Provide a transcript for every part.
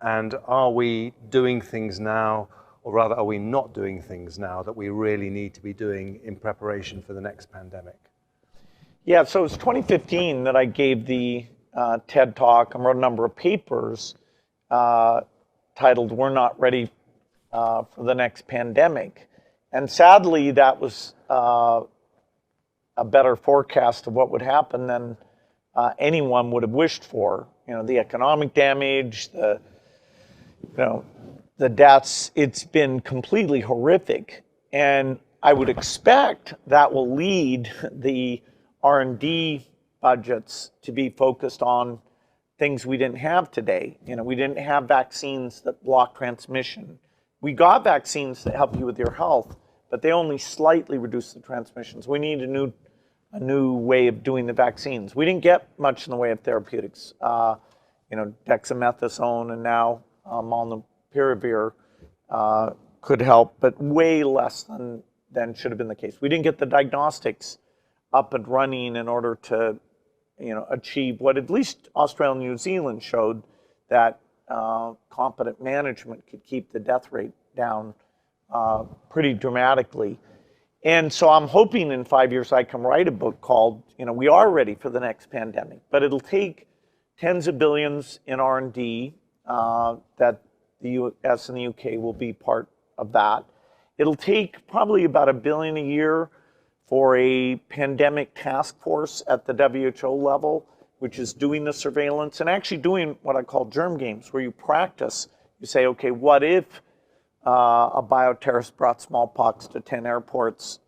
And are we doing things now, or rather are we not doing things now that we really need to be doing in preparation for the next pandemic? Yeah, so it was 2015 that I gave the TED Talk and wrote a number of papers titled "We're Not Ready for the Next Pandemic." And sadly, that was a better forecast of what would happen than anyone would have wished for. You know, the economic damage, the deaths, it's been completely horrific. And I would expect that will lead the R&D budgets to be focused on things we didn't have today. You know, we didn't have vaccines that block transmission. We got vaccines that help you with your health, but they only slightly reduce the transmissions. We need a new way of doing the vaccines. We didn't get much in the way of therapeutics. Dexamethasone and now molnupiravir could help, but way less than should have been the case. We didn't get the diagnostics up and running in order to, achieve what at least Australia and New Zealand showed, that competent management could keep the death rate down pretty dramatically. And so I'm hoping in 5 years I can write a book called, We Are Ready for the Next Pandemic. But it'll take tens of billions in R&D that the US and the UK will be part of that. It'll take probably about $1 billion a year for a pandemic task force at the WHO level, which is doing the surveillance and actually doing what I call germ games, where you practice. You say, okay, what if a bioterrorist brought smallpox to 10 airports?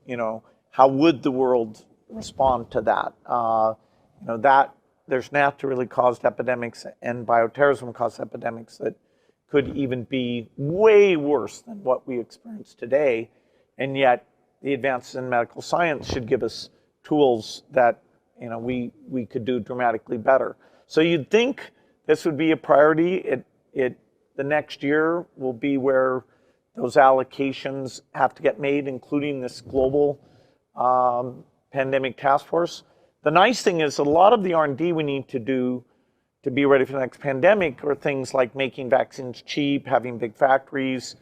How would the world respond to that? That there's naturally caused epidemics and bioterrorism caused epidemics that could even be way worse than what we experience today. And yet the advances in medical science should give us tools that we could do dramatically better. So you'd think this would be a priority. The next year will be where those allocations have to get made, including this global pandemic task force. The nice thing is a lot of the R&D we need to do to be ready for the next pandemic are things like making vaccines cheap, having big factories,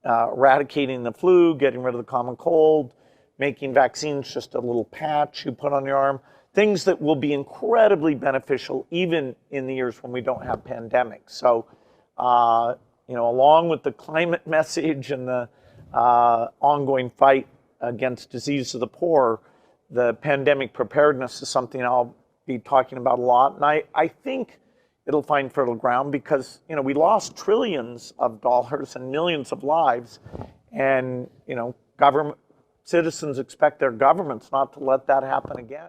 eradicating the flu, getting rid of the common cold, making vaccines just a little patch you put on your arm, things that will be incredibly beneficial even in the years when we don't have pandemics. So, along with the climate message and the ongoing fight against disease of the poor, the pandemic preparedness is something I'll be talking about a lot. And I think it'll find fertile ground because, we lost trillions of dollars and millions of lives. And, citizens expect their governments not to let that happen again.